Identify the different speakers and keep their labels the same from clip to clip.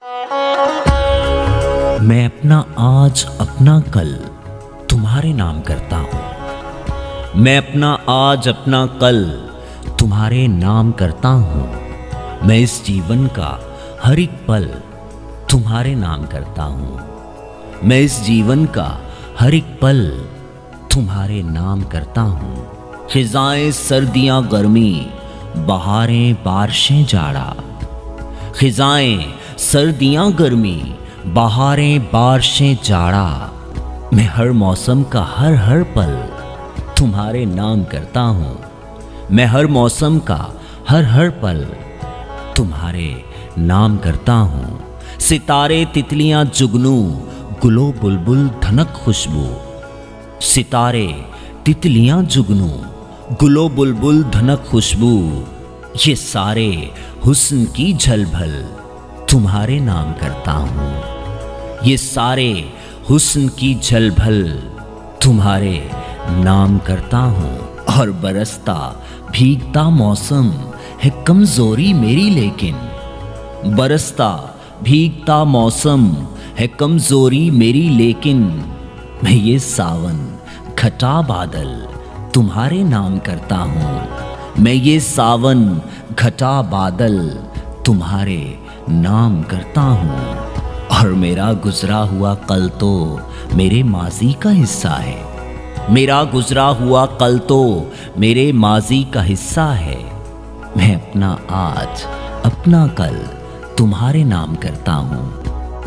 Speaker 1: मैं अपना आज अपना कल तुम्हारे नाम करता हूँ। मैं अपना आज अपना कल तुम्हारे नाम करता हूँ। मैं इस जीवन का हर एक पल तुम्हारे नाम करता हूँ। मैं इस जीवन का हर एक पल तुम्हारे नाम करता हूँ। खिजाएं सर्दियाँ गर्मी, बहारें बारिशें जाड़ा। खिजाएं सर्दियाँ गर्मी, बहारें बारिशें जाड़ा। मैं हर मौसम का हर हर पल तुम्हारे नाम करता हूँ। मैं हर मौसम का हर हर पल तुम्हारे नाम करता हूँ। सितारे तितलियां जुगनू, गुलो बुलबुल धनक खुशबू। सितारे तितलियां जुगनू, गुलो बुलबुल धनक खुशबू। ये सारे हुस्न की झलभल तुम्हारे नाम करता हूँ। ये सारे हुस्न की झलभल तुम्हारे नाम करता हूँ। और बरसता भीगता मौसम है कमजोरी मेरी, लेकिन बरसता भीगता मौसम है कमजोरी मेरी, लेकिन मैं ये सावन घटा बादल तुम्हारे नाम करता हूँ। मैं ये सावन घटा बादल तुम्हारे नाम करता हूँ। और मेरा गुजरा हुआ कल तो मेरे माजी का हिस्सा है। मेरा गुजरा हुआ कल तो मेरे माजी का हिस्सा है। मैं अपना आज अपना कल तुम्हारे नाम करता हूँ।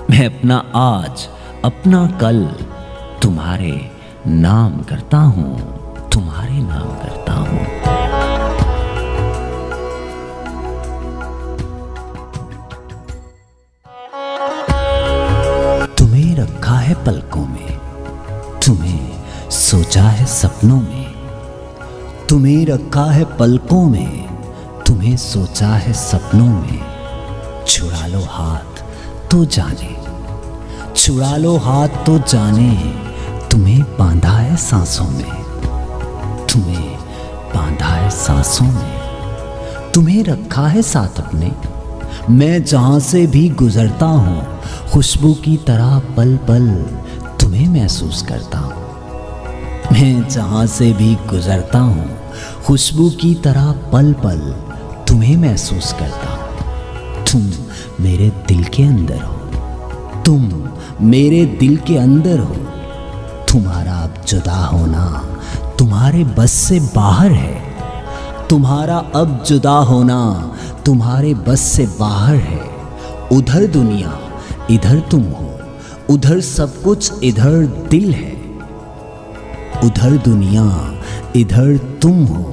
Speaker 1: मैं अपना आज अपना कल तुम्हारे नाम करता हूँ। तुम्हारे नाम करता हूँ। तुम्हें रखा है पलकों में, तुम्हें सोचा है सपनों में। तुम्हें रखा है पलकों में, तुम्हें सोचा है सपनों में। छुड़ा लो हाथ तो जाने, छुड़ा लो हाथ तो जाने। तुम्हें बांधा है सांसों में, तुम्हें बांधा है सांसों में। तुम्हें रखा है साथ अपने, मैं जहां से भी गुजरता हूँ। खुशबू की तरह पल पल तुम्हें महसूस करता हूँ। मैं जहां से भी गुजरता हूँ, खुशबू की तरह पल पल तुम्हें महसूस करता हूँ। तुम मेरे दिल के अंदर हो, तुम मेरे दिल के अंदर हो। तुम्हारा अब जुदा होना तुम्हारे बस से बाहर है। तुम्हारा अब जुदा होना तुम्हारे बस से बाहर है। उधर दुनिया इधर तुम हो, उधर सब कुछ इधर दिल है। उधर दुनिया इधर तुम हो,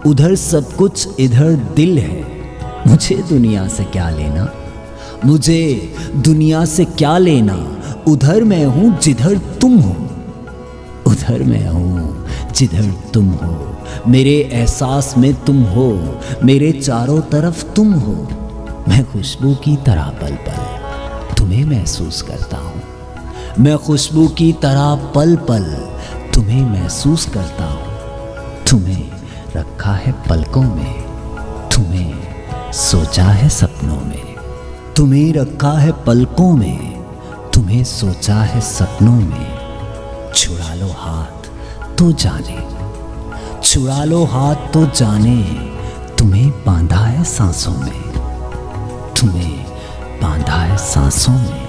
Speaker 1: उधर सब कुछ इधर दिल है। मुझे दुनिया से क्या लेना, मुझे दुनिया से क्या लेना। उधर मैं हूँ जिधर तुम हो, उधर मैं हूँ जिधर तुम हो। मेरे एहसास में तुम हो, मेरे चारों तरफ तुम हो। मैं खुशबू की तरह पल पल तुम्हें महसूस करता हूँ। मैं खुशबू की तरह पल पल तुम्हें महसूस करता हूँ। तुम्हें रखा है पलकों में, तुम्हें सोचा है सपनों में। तुम्हें रखा है पलकों में, तुम्हें सोचा है सपनों में। छुड़ा लो हाथ तो जाने, छुड़ा लो हाथ तो जाने। तुम्हें बांधा है सांसों में, तुम्हें बांधा है सांसों में।